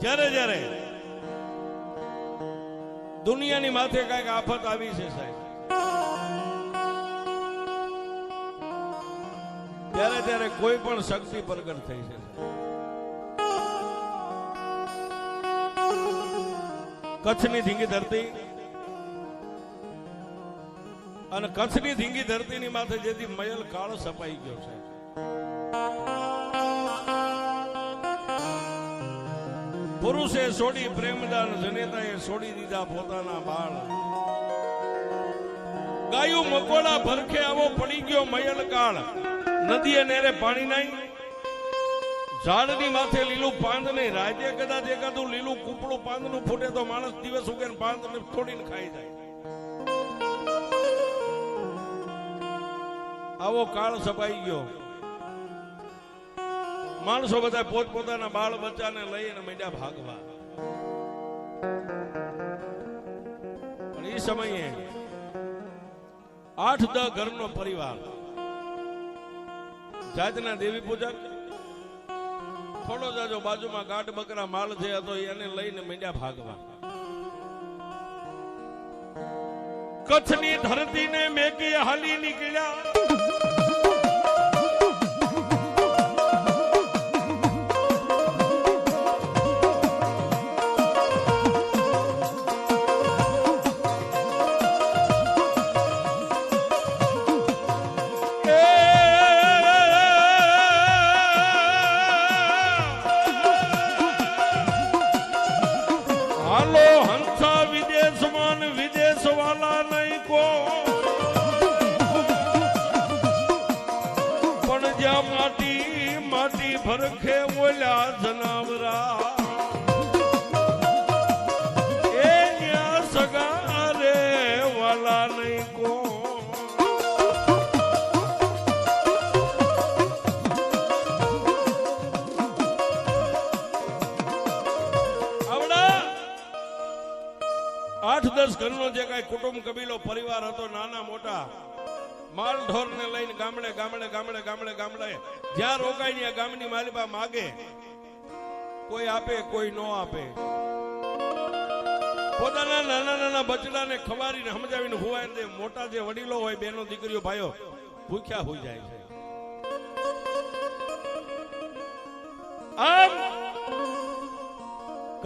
જ્યારે જ્યારે દુનિયાની માથે કઈક આફત આવી છે સાહેબ, ત્યારે ત્યારે કોઈ પણ શક્તિ પ્રગટ થઈ છે. કચ્છની ધીંગી ધરતી અને કચ્છની ધીંગી ધરતીની માથે જેથી મયલ કાળ સપાઈ ગયો છે. પુરુષે છોડી પ્રેમદાન, જનેતાએ છોડી દીધા પોતાના બાળ. ગાયું મકોડા ભરખે આવો પડી ગયો મયલ કાળ. નદીએ નેરે પાણી નહીં, ઝાડની માથે લીલું પાંદ નહીં. રાજ્ય કદાચ એકાદું લીલું કૂપડું પાંદનું ફૂટે તો માણસ દિવસ ઉગે પાંદને તોડીને ખાઈ જાય. આવો કાળ સપાઈ ગયો. માણસો બધા પોતપોતાના બાળ બચ્ચાને લઈને માંડ્યા ભાગવા. પણ એ સમયે 8-10 ઘરનો પરિવાર જાતના દેવી પૂજક, થોડો જાજો બાજુમાં ગાઢ બકરા માલ જે હતો એને લઈને માંડ્યા ભાગવા. કચ્છની ધરતીને મેકી હાલી નીકળ્યા. હાલો હંસા વિદેશમાં, વિદેશ વાલા નહીં કો, પણ જ્યાં માટી માટી ભરખે ઓલ્યા જનાવરા, એ ત્યાં સગા રે વાલા નહીં કો. આઠ 10 ઘરનો જે કઈ કુટુંબ કબીલો પરિવાર હતો, નાના મોટા માલ ઢોર ને લઈને ગામડે ગામડે ગામડે ગામડે ગામડે જ્યાં રોકાય ત્યાં ગામની માલિપા માગે. કોઈ આપે કોઈ નો આપે. પોતાના નાના નાના બચડાને ખવારીને સમજાવીને હુવાય દે. મોટા જે વડીલો હોય, બેનો દીકરીઓ ભાઈઓ ભૂખ્યા હોઈ જાય છે. આમ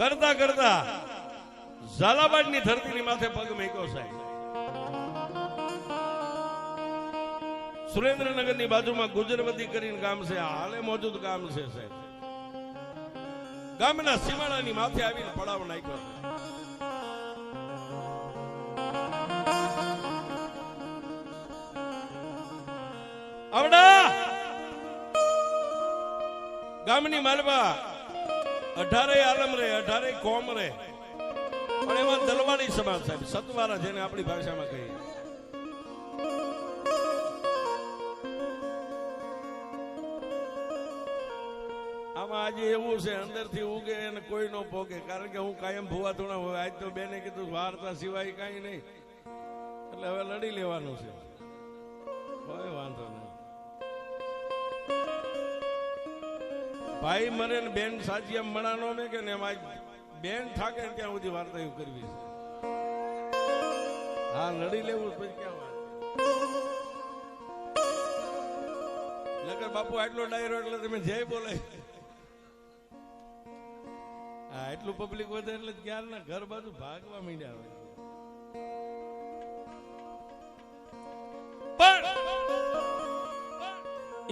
કરતા કરતા ઝાલાબાદની ધરતીની માથે પગ મૂક્યો સાહેબ. સુરેન્દ્રનગરની બાજુમાં ગુજરવતી કરીને ગામ છે, હાલે મોજૂદ ગામ છે સાહેબ. ગામના સીમાડાની માથે આવીને પડાવ નાખ્યો. આવડા ગામની માલવા 18 આલમ રે, 18 કોમ રે, પણ એમાં દલવાડી સમાજ સાહેબ, સતવારા જેને આપણી ભાષામાં કહીએ. આમાં આજે એવું છે, અંદરથી ઉગે અને કોઈ નો પોગે. કારણ કે હું કાયમ ભૂવા ધોણા હોય. આજ તો બેને કીધું વાર્તા સિવાય કઈ નહીં, એટલે હવે લડી લેવાનું છે. કોઈ વાંધો નહીં. ભાઈ મરે ને બેન સાચી એમ મણાનો મેં કે ને એમ આજ બેન થાકે ને ત્યાં સુધી વાર્તા એવું કરવી છે. હા, લડી લેવું પછી ક્યાં વાત. નકર બાપુ આટલો ડાયરો એટલે તમે જય બોલાય. હા, એટલું પબ્લિક વધે એટલે ક્યાં ના ઘર બાજુ ભાગવા માંડ્યા હોય. પણ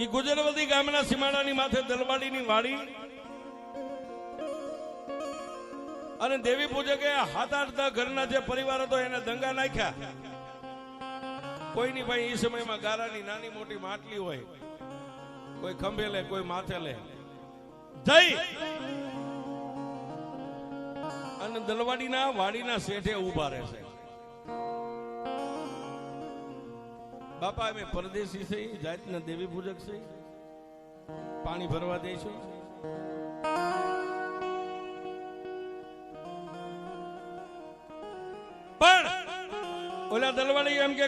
ઈ ગુજરવતી ગામના સીમાડાની માથે દલવાડીની વાડી અને દેવી પૂજકે 7-8 ઘરના જે પરિવાર હતો એને દંગા નાખ્યા. કોઈની ભાઈ એ સમયમાં ગારાની નાની મોટી માટલી હોય, કોઈ ખંભે લે, કોઈ માથે લે, જઈ અને દલવાડીના વાડીના શેઠે ઉભા રહેશે. બાપા અમે પરદેશી છે, જાતના દેવી પૂજક છે, પાણી ભરવા દઈશું. પણ ઓલા દલવાડી એમ કે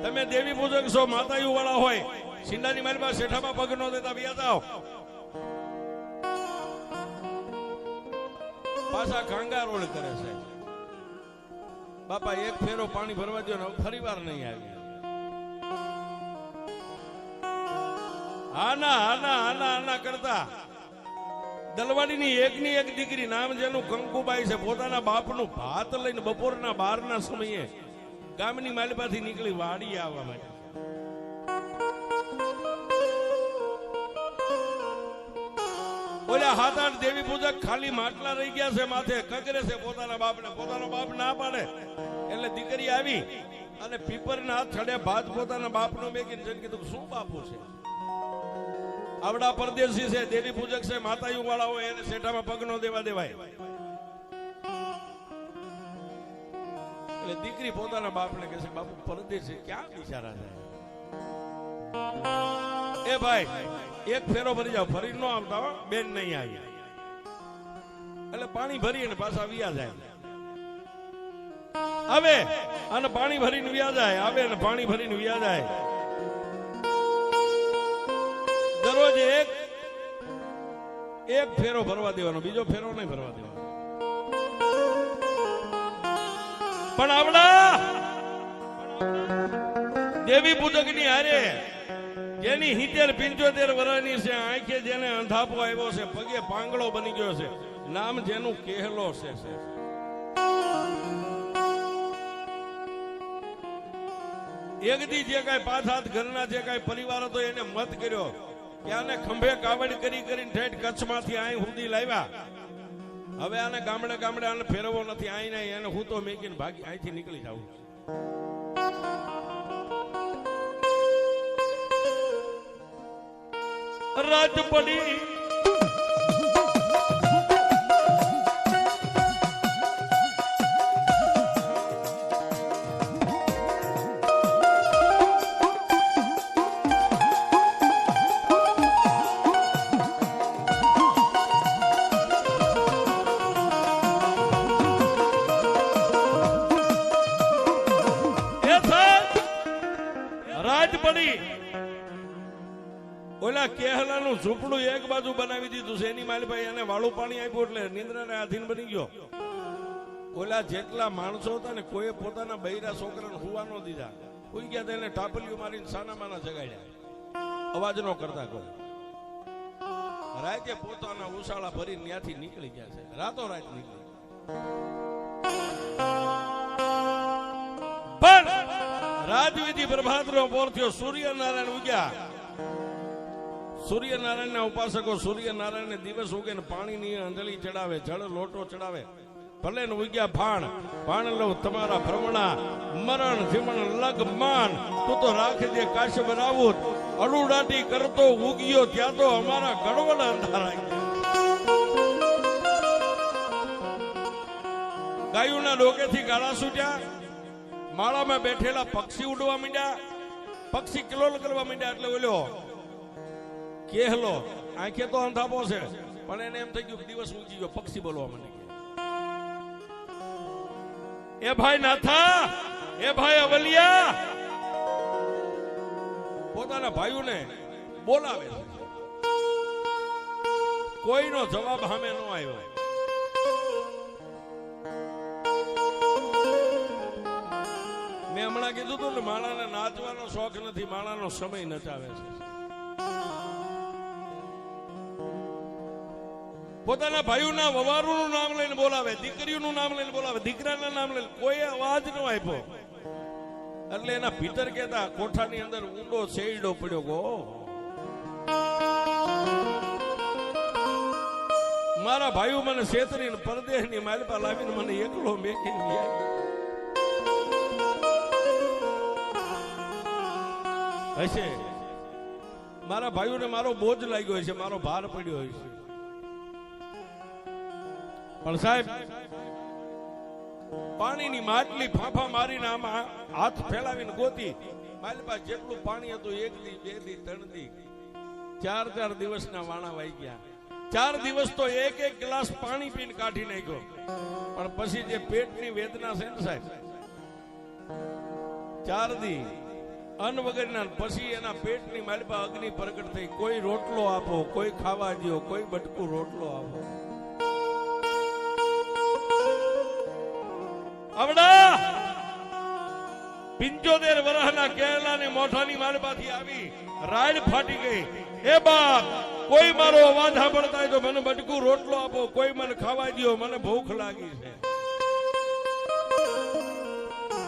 તમે દેવી પૂજક છો, માતાયુ વાળા હોય, સિંડાની મારી પાસે શેઠામાં પગ નો દેતા વ્યા જાઓ. પાછા કાંગા રોડ કરે છે. બાપા એક ફેરો પાણી ભરવા દો ને ફરી વાર નહીં આવી. આના આના આના આના કરતા દલવાડીની એકની એક દીકરી નામ જેનું કંકુબાઈ છે, પોતાના બાપનું ભાત લઈને બપોરના 12ના સમયે ગામની માલિપાથી નીકળી વાડી આવવા માટે. ઓલા 7-8 દેવી પૂજક ખાલી માટલા રહી ગયા છે માથે, કગરે છે પોતાના બાપને. પોતાનો બાપ ના પાડે એટલે દીકરી આવી અને પીપરના હાથ છડે ભાત પોતાના બાપનો મેકીને જઈને કીધું શું બાપુ છે, આવડા પરદેશી છે, દેવી પૂજક છે, માતાયુ વાળા હોય એને શેઠામાં પગ નો દેવા દેવાય. એટલે દીકરી પોતાના બાપને કહે છે બાપુ પરદેશી ક્યાં બિચારા જાય, એ ભાઈ એક ફેરો ભરી જાવ, ફરી ન આવતા બેન નહીં આવી. એટલે પાણી ભરી અને પાછા વિયા જાય. આવે અને પાણી ભરીને વિયા જાય, આવે અને પાણી ભરીને વિયા જાય. દરરોજ એક ફેરો ભરવા દેવાનો, બીજો ફેરો નહીં ભરવા દેવાનો. પણ આવડા દેવી પૂજક ની હારે જેની 70-75 વર્ષની છે, આંખે જેને અંધાપો આવ્યો છે, પગે પાંગળો બની ગયો છે, નામ જેનું કહેલો છે. એક દી જે કઈ 5-7 ઘરના જે કઈ પરિવાર હતો એને મત કર્યો કે આને ખંભે કાવડ કરી કરીને ઠેઠ કચ્છમાંથી અહીં સુધી લાવ્યા, હવે આને ગામડે ગામડે આને ફેરવો નથી, અહીં નહીં એને હું તો મેકીને ભાગી અહીંથી નીકળી જાઉં. રાત પડી ઓલા કેહલાનું ઝૂંપડું એક બાજુ બનાવી દીધું છે, એની માલભાઈ એને વાળું પાણી આપ્યું એટલે નિંદ્રાને આધીન બની ગયો. ઓલા જેટલા માણસો હતા ને કોઈ પોતાના બૈરા છોકરાને હુવા ન દીધા, કોઈ ગયા એને ટાપલીઓ મારીને સાનામાના જગાડ્યા, અવાજ ન કરતા કોઈ. રાતે પોતાના ઉશાળા ભરીને ત્યાંથી નીકળી ગયા છે, રાતો રાત નીકળી. પણ રાજવિધિ પ્રભાતનો પોર થયો, સૂર્યનારાયણ ઉગ્યા. સૂર્યનારાયણ ના ઉપાસકો સૂર્યનારાયણ ને દિવસ ઉગે ને પાણીની અંજળી ચડાવે, જળ લોટો ચડાવે. ભલે ને ઉગ્યા ભાણ લઉં તમારા ભ્રમણા, મરણ જીવન લગ માન, તું તો રાખી દે કાશ બનાવું, અડુડાટી કરતો ઉગ્યો ત્યાં તો અમારા ગણવડ અંધારા. ગાયુના ડોકેથી ગાળા છૂટ્યા, માળામાં બેઠેલા પક્ષી ઉડવા માંડ્યા, પક્ષી કિલોલ કરવા માંડ્યા. એટલે ઓલ્યો કેહલો આંખે તો અંધાપો છે, પણ એને એમ થઈ ગયું દિવસ ઉગી ગયો, પક્ષી બોલવા માંડી ગયા. એ ભાઈ નાથા, એ ભાઈ અવલિયા, પોતાના ભાઈઓને બોલાવે છે. કોઈનો જવાબ સામે ન આવ્યો. મેં હમણાં કીધું હતું ને, માણાને નાચવાનો શોખ નથી, માણાનો સમય નચાવે છે. પોતાના ભાઈઓના વવારુનું નામ લઈને બોલાવે, દીકરીઓનું નામ લઈને બોલાવે, દીકરાના નામ લઈને, કોઈ અવાજ ન આપ્યો. એટલે એના ભીતર કહેતા કોઠાની અંદર ઊંડો શેરડો પડ્યો ગો, મારા ભાઈઓ મને છેતરીને પરદેશની માલપા લાવીને મને એકલો મેકીને ગયા. હશે મારા ભાઈઓને મારો બોજ લાગ્યો છે, મારો ભાર પડ્યો હોય છે. પણ સાહેબ પાણીની માટલી ફાંફા મારીને આમાં હાથ ફેલાવીને ગોતી, મારી પાસે જેટલું પાણી હતું 1 દી 2 દી 3 દી 4 દિવસના વાણા વાઈ ગયા. 4 દિવસ તો એક ગ્લાસ પાણી પીને કાઢી નાખ્યો. પણ પછી જે પેટની વેદના છે ને સાહેબ, 4 દી અન્ન વગરના, પછી એના પેટની મારી પાસે અગ્નિ પ્રગટ થઈ. કોઈ રોટલો આપો, કોઈ ખાવા દો, કોઈ બટકું રોટલો આપો. 75 વર્ષના કેળાની મોઢાની માલમાંથી આવી રાડ ફાટી ગઈ. એ બાપ, કોઈ મારો અવાજ સાંભળતા હોય તો મને બટકું રોટલો આપો, કોઈ મને ખાવા દ્યો, મને ભૂખ લાગી છે.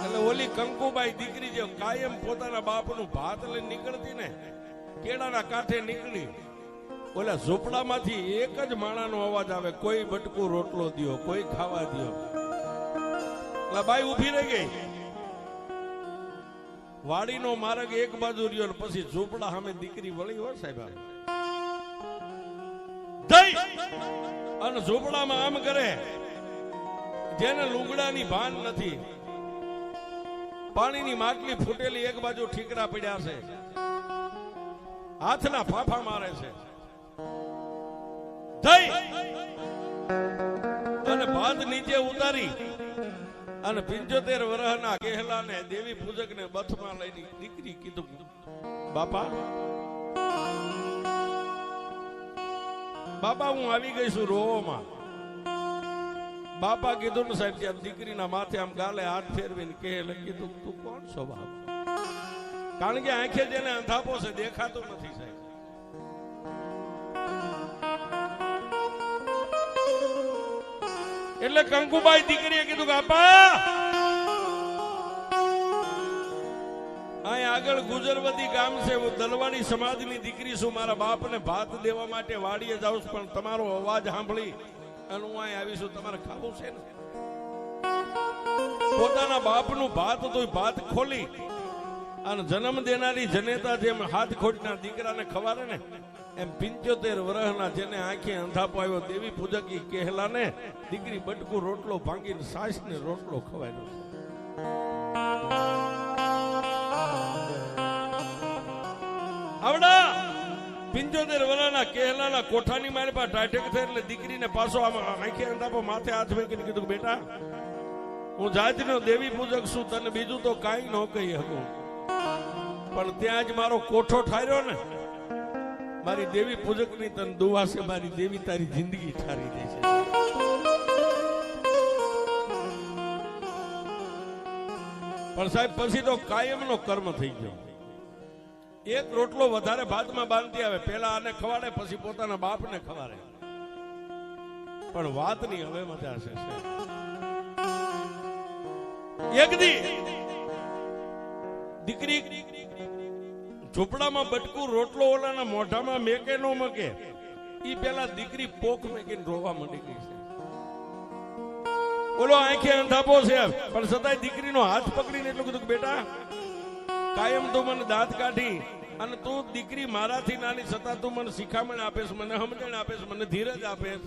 એટલે ઓલી કંકુબાઈ દીકરી જે કાયમ પોતાના બાપનું ભાત લઈને નીકળતી ને, કેળાના કાંઠે નીકળી, ઓલા ઝૂંપડામાંથી એક જ માણાનો અવાજ આવે, કોઈ બટકું રોટલો દ્યો, કોઈ ખાવા દ્યો. એટલે બાઈ ઊભી રહી ગઈ. વાડીનો માર્ગ એક બાજુ રહ્યો ને પછી ઝૂંપડા સામે દીકરી વળી હોય સાહેબ, અને ઝૂંપડામાં આમ કરે જેને લુગડાની ભાન નથી. પાણીની માટલી ફૂટેલી એક બાજુ ઠીકરા પડ્યા છે, હાથના ફાફા મારે છે. અને ભાત નીચે ઉતારી અને 75 વર્ષના કેહલાને દેવી પૂજક ને બથમાં લઈને દીકરી કીધું, બાપા બાપા હું આવી ગઈ છું રોવામાં. બાપા કીધું ને સાહેબ, ત્યાં દીકરીના માથે આમ ગાલે હાથ ફેરવીને કેહલે કીધું, તું કોણ છો બાપ? કારણ કે આંખે જેને અંધાપો છે દેખાતું નથી સાહેબ. એટલે કંકુબાઈ દીકરીએ કીધું કે બાપા અહીં આગળ ગુજરવતી ગામ છે, હું દલવાડી સમાજની દીકરી છું, મારા બાપને ભાત દેવા માટે વાડીએ જાઉં છું, પણ તમારો અવાજ સાંભળી અને હું અહીં આવી છું, તમારે ખાવું છે ને? પોતાના બાપનું ભાત તો ભાત ખોલી અને જન્મ દેનારી જનેતા જેમ હાથ ખોટના દીકરાને ખવારે ને, એમ 75 વર્ષના જેને આંખે અંધાપો આવ્યો દેવી પૂજક કેહલાને દીકરી બટકું રોટલો ભાંગીને સાસ ને રોટલો ખવાયો. આવડા 75 વર્ષના કેહલાના કોઠાની મારી પાસે ટાઢેક થઈ એટલે દીકરીને પાછો આંખે અંધાપો માથે હાથ મૂકીને કીધું, બેટા હું જાતનો દેવી પૂજક છું, તને બીજું તો કાંઈ ન કહી શકું, પણ ત્યાં જ મારો કોઠો ઠાર્યો ને, મારી દેવી પૂજક ની તને દુઆ છે, મારી દેવી તારી જિંદગી ઠારી દે છે. પણ સાહેબ પછી તો કાયમ નો કર્મ થઈ ગયો. એક રોટલો વધારે ભાતમાં બાંધતી આવે, પેલા આને ખવાડે પછી પોતાના બાપને ખવાડે. પણ વાતની હવે મજા છે. એક દી દીકરી ઝૂંપડામાં બટકું રોટલો ઓલાના મોઢામાં મેકે નો મકે, ઈ પેલા દીકરી પોખ મેકીને રોવા માંડી ગઈ છે. ઓલો આંખે અંધાપો છે પણ છતાંય દીકરીનો હાથ પકડીને એટલું કીધું, બેટા કાયમ તું મને દાંત કાઢી અને તું દીકરી મારાથી નાની છતાં તું મને શિખામણ આપેશ, મને સમજણ આપેશ, મને ધીરજ આપેશ.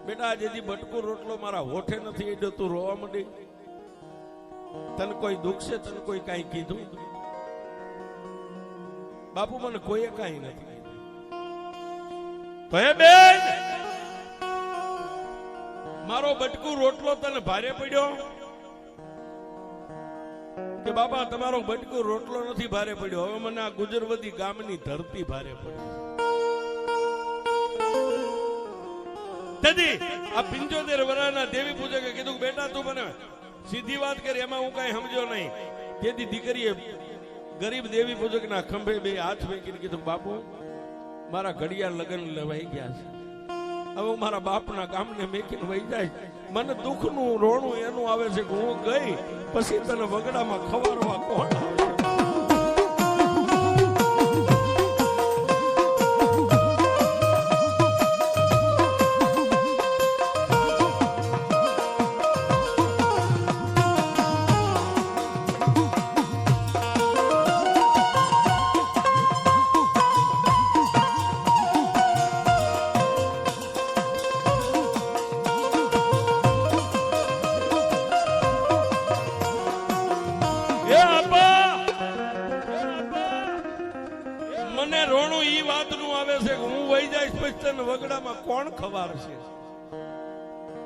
બેટા જેથી બટકું રોટલો મારા હોઠે નથી એડ્યો તું રોવા માંડી. તને કોઈ દુઃખ છે? તને કોઈ કાંઈ કીધું? બાપુ મને કોઈએ કાંઈ નથી કીધું. તો હે બેન, મારો બટકું રોટલો તને ભારે પડ્યો? કે બાપા તમારો બટકું રોટલો નથી ભારે પડ્યો, હવે મને આ ગુજરવતી ગામની ધરતી ભારે પડી. તેથી આ 75 વર્ષના દેવી પૂજકે કીધું, બેટા તું મને સીધી વાત કરી, એમાં હું કઈ સમજ્યો નહીં. તેથી દીકરીએ ગરીબ દેવી પૂજકના ખંભે બે હાથ મૂકીને કીધું, બાપુ મારા ઘડિયા લગ્ન લેવાઈ ગયા છે, હવે મારા બાપના ગામને મેકીને વહી જાય. મને દુઃખનું રોણું એનું આવે છે કે હું ગઈ પછી તને વગડામાં ખવારવા કોણ આવે? મને રોણું ઈ વાતનું આવે છે કે હું વહી જઈશ પછી તને વગડામાં કોણ ખવારશે?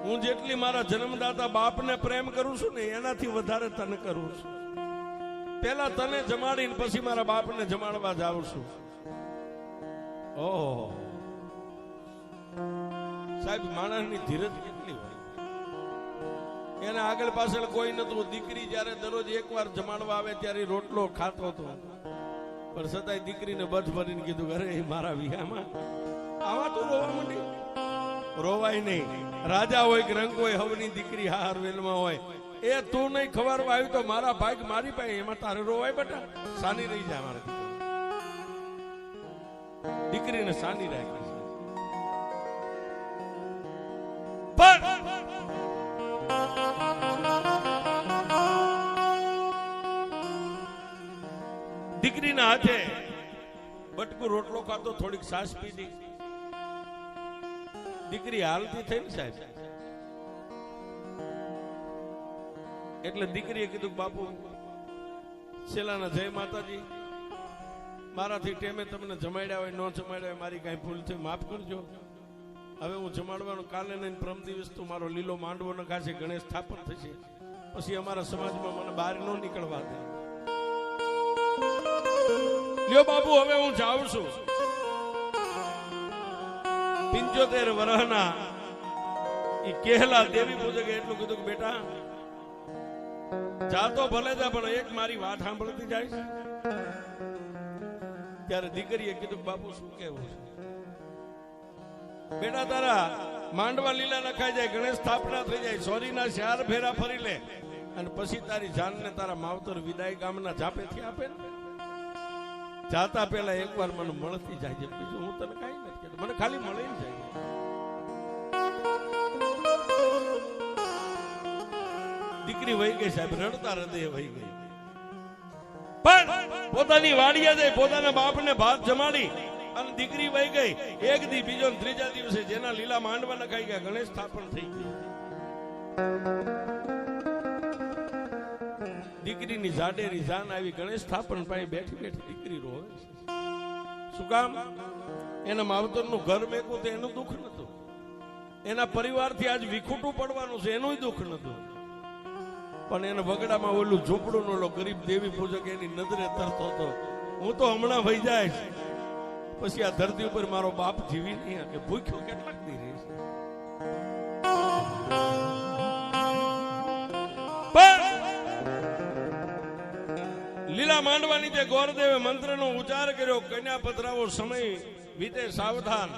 હું જેટલી મારા જન્મદાતા બાપને પ્રેમ કરું છું ને એનાથી વધારે તને કરું છું. પેલા તને જમાડીને પછી મારા બાપને જમાડવા જાઉં છું. ઓહો સાહેબ, માણસની ધીરજ કેટલી હોય. એને આગળ પાછળ કોઈ નતું. દીકરી જયારે દરરોજ એકવાર જમાડવા આવે ત્યારે રોટલો ખાતો હતો, પણ છતાંય દીકરીને બધ ભરીને કીધું, અરે મારા વિહામાં આવા તું રોવા માંડી. રોવાય નહીં. રાજા હોય કે રંગ હોય, હવની દીકરી હાર વેલમાં હોય, એ તું નહીં ખવારવા આવ્યું તો મારા ભાગ મારી પાસે, એમાં તારે રોવાય બેટા? સાની રહી જાય. મારા દીકરીને સાની રાખી છે. પણ દીકરીના હાથે બટકું રોટલો ખાતો, થોડીક સાસ પીધી. દીકરી હાલતી થઈ ને સાહેબ, એટલે દીકરીએ કીધું, બાપુ છેલ્લાના જય માતાજી, મારાથી ટેમે તમને જમાડ્યા હોય, ન જમાડ્યા હોય, મારી કઈ ભૂલ થઈ, માફ કરજો. હવે હું જમાડવાનું કાલે નહીં, પ્રમ દિવસ તું મારો લીલો માંડવો નખાશે, ગણેશ સ્થાપન થશે, પછી અમારા સમાજમાં મને બહાર ન નીકળવા દે. લ્યો બાપુ, હવે હું જાઉં છું. 75 વર્ષના ઈ કેહલા દેવી પૂજકે એટલું કીધું કે બેટા જાતો ભલે જા, પણ એક મારી વાત સાંભળતી જાય. ત્યારે દીકરીએ કીધું, બાપુ શું કેવું છે? બેટા તારા માંડવા લીલા નખાઈ જાય, ગણેશ સ્થાપના થઈ જાય, સોરીના 4 ફેરા ફરી લે, અને પછી તારી જાનને તારા માવતર વિદાય ગામના જાપેથી આપે ને. જાતા પેલા એકવાર મને મળતી જાય છે, બીજું હું તને કઈ નથી કહેતો, મને ખાલી મળી જાય. દીકરી વહી ગઈ સાહેબ, રડતા હૃદય વહી ગઈ. પણ પોતાની વાડીએ જઈ પોતાના બાપને ભાત જમાડી અને દીકરી વહી ગઈ. એક દી, બીજો ને ત્રીજા દિવસે જેના લીલા માંડવા નખાઈ ગયા, ગણેશ સ્થાપન થઈ ગયું. દીકરીની જાડેરી જાન આવી, ગણેશ સ્થાપન પાસે બેઠી બેઠી દીકરી રોવે છે. શું કામ? એના માવતરનું ઘર મેકવું તો એનું દુઃખ નતું, એના પરિવારથી આજ વિખૂટું પડવાનું છે એનું દુઃખ નતું, પણ એને વગડામાં ઓલું ઝૂંપડું ઓલો ગરીબ દેવી પૂજક એની નજરે તરતો હતો. હું તો હમણાં વહી જાય, પછી આ ધરતી ઉપર મારો બાપ જીવી નહીં કે ભૂખ્યો કેટલાક દી રહે છે. લીલા માંડવાની જે ગોરદેવે મંત્રનો ઉચ્ચાર કર્યો, કન્યા પધરાવો સમય વીતે સાવધાન.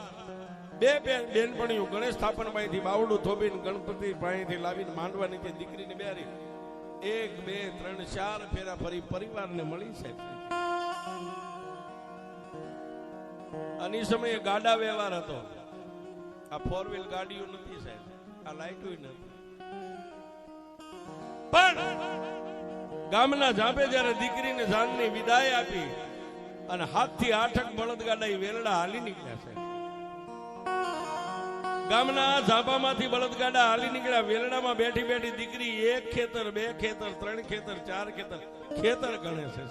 બે બેનપણીઓ ગણેશ સ્થાપન પાસેથી બાવડું થોબીને ગણપતિ પાસેથી લાવીને માંડવાની જે દીકરીને બેરી 1 2 3 4 ફેરા ફરી પરિવારને મળી સાહેબ. અને સમયે ગાડા વ્યવહાર હતો. આ 4 વ્હીલ ગાડીઓ નથી સાહેબ, આ લાઈટો નથી. પણ ગામના જાપે જયારે દીકરીને જાનની વિદાય આપી અને 7 થી 8 બળદગાડા વેલડા હાલી નીકળ્યા છે. ગામના ઝાપામાંથી બળદગાડા હાલી નીકળ્યા. વેલડામાં બેઠી બેઠી દીકરી 1 ખેતર 2 ખેતર 3 ખેતર 4 ખેતર ગણે છે.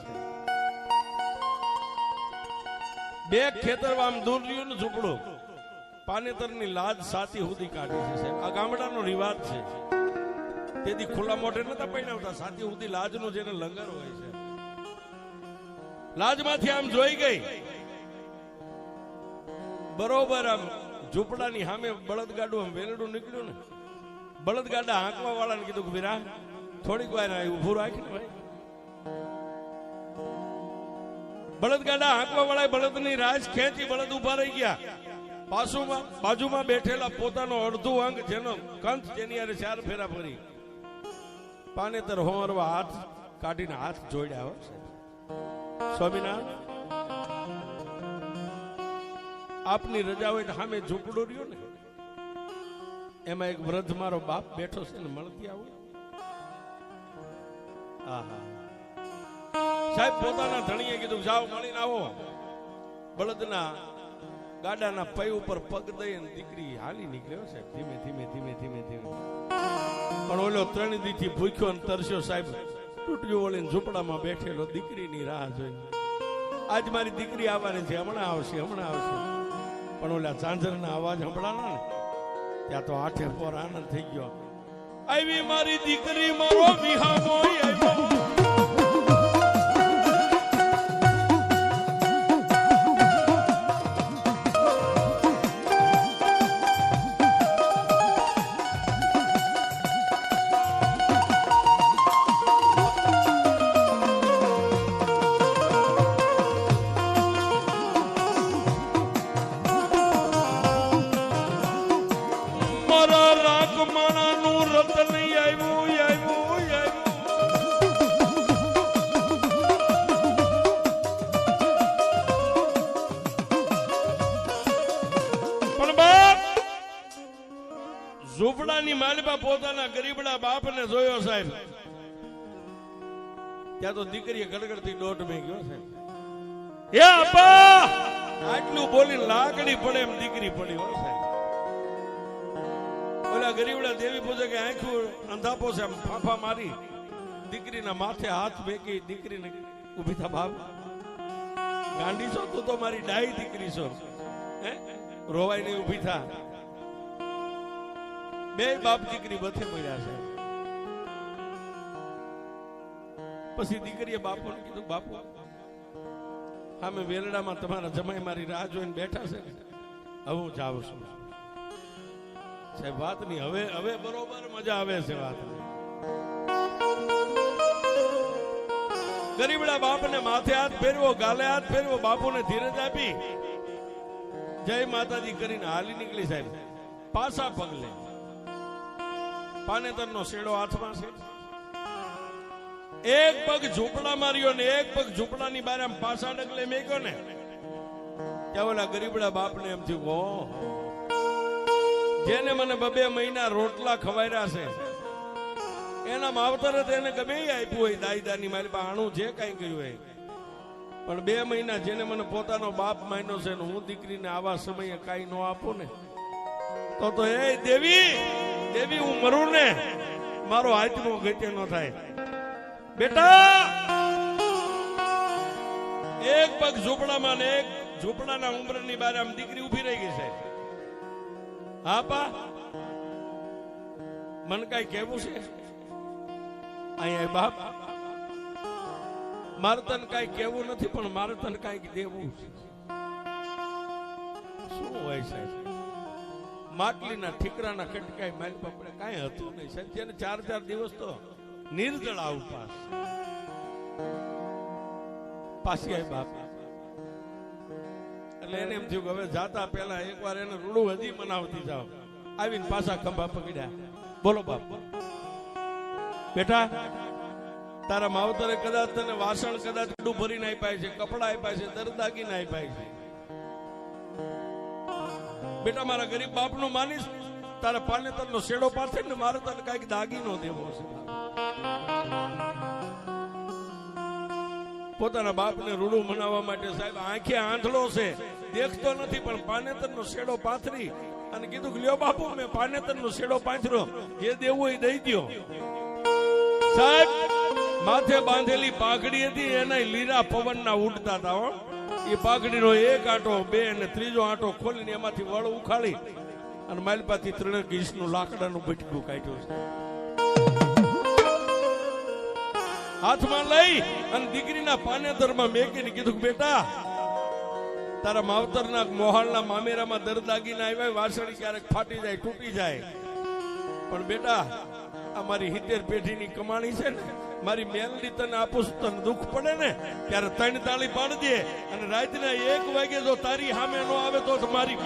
2 ખેતર આમ દૂર રહ્યું ને ઝૂંપડું, પાનેતરની લાજ સાથી સુધી કાઢી છે સાહેબ. આ ગામડાનો રિવાજ છે. તેથી ખુલ્લા મોઢે નતા પૈણાવતા, સાથી સુધી લાજનું જેને લંગર હોય છે. લાજમાંથી આમ જોઈ ગઈ, બરોબર આમ ઝૂંપડાની સામે બળદગાડું આમ વેલડું નીકળ્યું ને, બળદગાડા હાંકવા વાળાને કીધું કે વીરા થોડીક વાર ઉભું રાખીને ભાઈ. બળદગાડા હાંકવા વાળા બળદની રાજ ખેંચી, બળદ ઉભા રહી ગયા. બાજુમાં બેઠેલા પોતાનો અડધું અંગ જેનો કંઠ જેની હારે 4 ફેરા ફરી પાનેતર હોમરવા હાથ કાઢીને હાથ જોડ્યા. સ્વામિનારાયણ, આપની રજા હોય તો સામે ઝૂંપડું રહ્યું ને, એમાં એક વૃદ્ધ મારો બાપ બેઠો છે ને, મળતી આવું. સાહેબ પોતાના ધણીએ કીધું જાઓ મળીને આવો. બળદના ગાડાના પૈ ઉપર પગ દઈને દીકરી હાલી નીકળ્યો સાહેબ, ધીમે ધીમે ધીમે ધીમે ધીમે. પણ ઓલો 3 દીથી ભૂખ્યો અને તરસ્યો સાહેબ, તૂટ્યો વળીને ઝૂંપડામાં બેઠેલો દીકરીની રાહ જોઈને. આજ મારી દીકરી આવવાની છે, હમણાં આવશે હમણાં આવશે. પણ ઓલા ઝાંઝરના અવાજ સંભળાણા ને ત્યાં તો આઠે પોર આનંદ થઈ ગયો. આવી મારી દીકરી, મારો વિહામો આવ્યો. મારા રાખમાણાનું રતન આવ્યું આવ્યું આવ્યું. પણ બાપ ઝૂંપડાની માલપા પોતાના ગરીબડા બાપને જોયો સાહેબ, ત્યાં તો દીકરીએ ગડગડતી દોઢ મેં ગયો છે. હે આપા, આટલું બોલી લાકડી પડે એમ દીકરી પડી હો સાહેબ. ઓલા ગરીબડા દેવી પૂજે કે આંખું અંધાપો છે, ફાફા મારી દીકરીના માથે હાથ મેકી દીકરીને ઉભી થા. બાપ ગાંડી છો તું, તો મારી ડાઈ દીકરી છો, હે રોવાય નહીં, ઉભી થા. બે બાપ દીકરી બથે મળ્યા છે. પછી દીકરીએ બાપુને કીધું, બાપુ અમે વેલડામાં તમારા જમાઈ મારી રાહ જોઈને બેઠા છે, હવે હું જાઉં છું. સાહેબ વાત નહીં, હવે બરોબર મજા આવે છે વાત. ગરીબડા બાપને માથે હાથ ફેરવો, ગાલે હાથ ફેરવો, બાપુને ધીરજ આપી જય માતાજી કરીને હાલી નીકળી સાહેબ. પાછા પગલે પાનેતરનો શેડો હાથમાં છે. એક પગ ઝૂંપડા માર્યો ને એક પગ ઝૂંપડાની બહાર આમ પાછા ડગલે મેક્યો ને, ત્યાં ઓલા ગરીબડા બાપને એમ થયું, ઓહો, જેને મને 2 મહિના રોટલા ખવાયરા છે એના માવતરે તેને ગમે આપ્યું હોય, દાઈદાની મારી પાસે આણું જે કઈ કર્યું હોય, પણ 2 મહિના જેને મને પોતાનો બાપ માન્યો છે ને હું દીકરીને આવા સમયે કઈ ન આપું ને, તો એ દેવી દેવી હું મરું ને મારો આત્મો ગતે ન થાય. બેટા એક પગ ઝૂંપડામાં ને એક ઝૂંપડાના ઉંબરની બહાર આમ દીકરી ઉભી રહી ગઈ છે. હા પા, મન કઈ કેવું છે અહીંયા બાપ, મારે તને કઈ કેવું નથી, પણ મારે તને કઈક દેવું છે. શું હોય સાહેબ? માટલીના ઠીકરાના કટકાઈ મારી બાપડે કઈ હતું નહીં સાહેબ. તેને 4 દિવસ તો નિર્જળ ઉપવાસ. પાછી આવી બાપ, એટલે એને એમ થયું કે હવે જાતા પહેલા એકવાર એને રૂડું હજી મનાવતી જાઓ. આવીને પાછા ખંભા પકડ્યા. બોલો બાપ, બેટા તારા માવતરે કદાચ તને વાસણ કદાચ કડું ભરીને આપ્યા છે, કપડા આપ્યા છે, દરદાગીને આપ્યા છે. બેટા મારા ગરીબ બાપનું માનીશ, તારા પાનેતરનો શેડો પાથે ને મારે તને કઈક દાગીનો દેવો છે. પોતાના બાપને રૂડું મનાવવા માટે સાહેબ આંખે આંધળો છે, દેખતો નથી, પણ પાનેતરનો શેડો પાથરી અને કીધું કે લ્યો બાપુ મેં પાનેતરનો શેડો પાથર્યો, જે દેવું એ દઈ દ્યો. સાહેબ માથે બાંધેલી પાઘડી હતી, એના લીરા પવનના ઉડતા હતા હો. એ પાઘડીનો એક આંટો, 2 અને 3જો આંટો ખોલીને એમાંથી વળ ઉખાડી અને માલપાથી 3 ગીસનું લાકડાનું બટકું કાઢ્યું છે. હાથમાં લઈ અને દીકરીના પાનેતરમાં મેકીને કીધું, બેટા તારા માવતરના મોહાલના મામેરામાં દરદાગીને આવ્યા, વાસળી ક્યારેક ફાટી જાય, તૂટી જાય, પણ બેટા આ મારી 70 પેઢીની કમાણી છે ને, મારી મેલડી તને આપું, તને દુઃખ પડે ને ત્યારે 3 તાળી પાડજે, અને રાતના 1 વાગે જો તારી સામે ન આવે તો મારી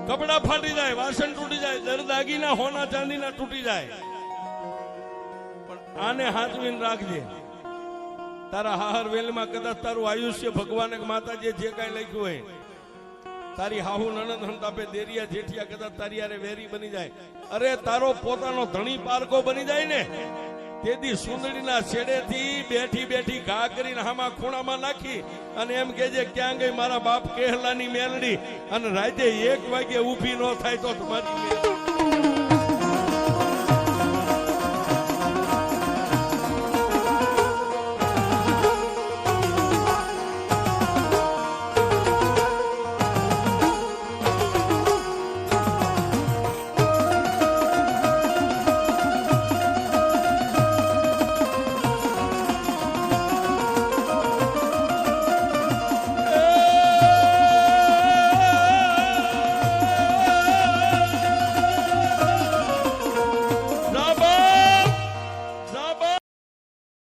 કપડા ફાટી જાય, વાસણ તૂટી જાય, દરદાગીના હોના ચાંદીના તૂટી જાય, પણ આને હાથવીને રાખજે. તારા હાહર વેલમાં કદાચ તારું આયુષ્ય ભગવાને માતાજીએ જે કઈ લખ્યું હોય, તારી હાહુ નણંદ હંતાપે દેરિયા જેઠિયા કદાચ તારી હારે વેરી બની જાય, અરે તારો પોતાનો ધણી પારકો બની જાય ને, તેથી સુંદડીના છેડેથી બેઠી બેઠી ઘા કરીને હામાં ખૂણામાં નાખી અને એમ કેજે ક્યાં ગઈ મારા બાપ કેહલાની મેલડી, અને રાતે 1 વાગે ઊભી ન થાય તો તમારી